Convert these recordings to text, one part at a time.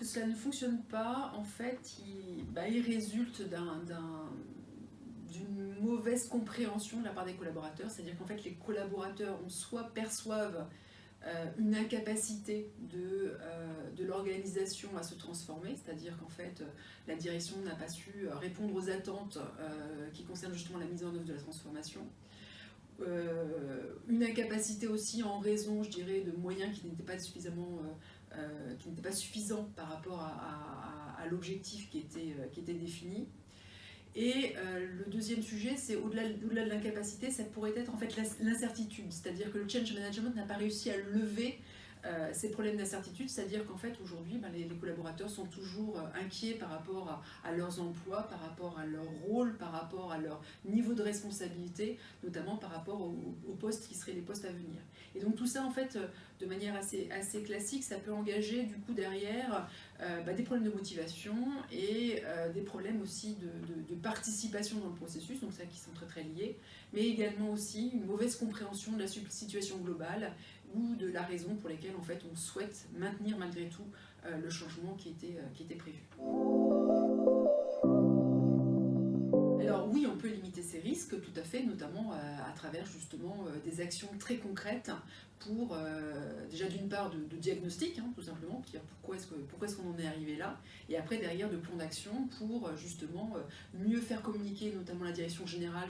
cela ne fonctionne pas, en fait, il résulte d'une mauvaise compréhension de la part des collaborateurs, c'est-à-dire qu'en fait les collaborateurs soit perçoivent une incapacité de l'organisation à se transformer, c'est-à-dire qu'en fait la direction n'a pas su répondre aux attentes qui concernent justement la mise en œuvre de la transformation. Une incapacité aussi en raison, je dirais, de moyens qui n'étaient pas suffisants par rapport à l'objectif qui était défini. Et le deuxième sujet, c'est au-delà de l'incapacité, ça pourrait être en fait l'incertitude, c'est-à-dire que le change management n'a pas réussi à lever ces problèmes d'incertitude, c'est-à-dire qu'en fait aujourd'hui les collaborateurs sont toujours inquiets par rapport à leurs emplois, par rapport à leur rôle, par rapport à leur niveau de responsabilité, notamment par rapport aux postes qui seraient les postes à venir. Et donc tout ça en fait de manière assez classique, ça peut engager du coup derrière des problèmes de motivation et des problèmes aussi de participation dans le processus, donc ça qui sont très liés, mais également aussi une mauvaise compréhension de la situation globale ou de la raison pour laquelle en fait on souhaite maintenir malgré tout le changement qui était prévu. Alors oui, on peut limiter ces risques tout à fait, notamment à travers justement des actions très concrètes pour déjà d'une part de diagnostic, tout simplement, dire pourquoi est-ce qu'on en est arrivé là, et après derrière de plans d'action pour justement mieux faire communiquer notamment la direction générale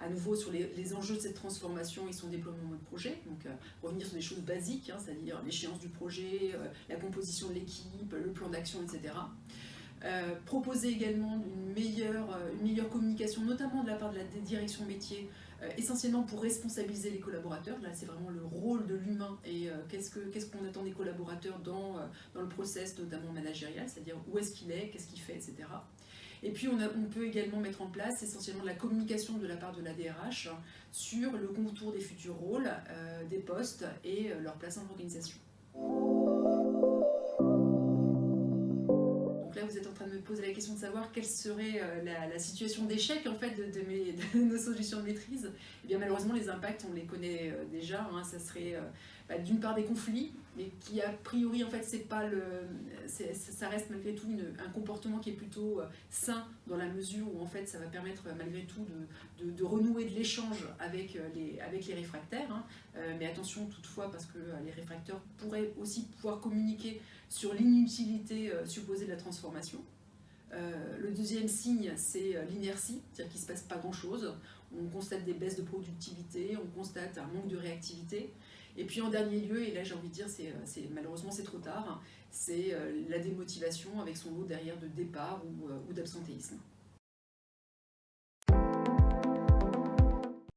à nouveau sur les enjeux de cette transformation et son déploiement en mode projet, donc revenir sur des choses basiques, c'est-à-dire l'échéance du projet, la composition de l'équipe, le plan d'action, etc. Proposer également une meilleure communication, notamment de la part des directions métiers, essentiellement pour responsabiliser les collaborateurs. Là, c'est vraiment le rôle de l'humain et qu'est-ce qu'on attend des collaborateurs dans le process, notamment managérial, c'est-à-dire où est-ce qu'il est, qu'est-ce qu'il fait, etc. Et puis on peut également mettre en place essentiellement de la communication de la part de la DRH sur le contour des futurs rôles, des postes et leur place en organisation. Donc là, vous êtes en train de me poser la question de savoir quelle serait la situation d'échec en fait de nos solutions de maîtrise. Et bien malheureusement, les impacts, on les connaît déjà. Ça serait d'une part des conflits, mais qui a priori en fait ça reste malgré tout un comportement qui est plutôt sain dans la mesure où en fait ça va permettre malgré tout de renouer de l'échange avec les réfractaires. Mais attention toutefois parce que les réfractaires pourraient aussi pouvoir communiquer sur l'inutilité supposée de la transformation. Le deuxième signe, c'est l'inertie, c'est-à-dire qu'il ne se passe pas grand-chose. On constate des baisses de productivité, on constate un manque de réactivité. Et puis en dernier lieu, et là j'ai envie de dire, malheureusement c'est trop tard, c'est la démotivation avec son lot derrière de départ ou d'absentéisme.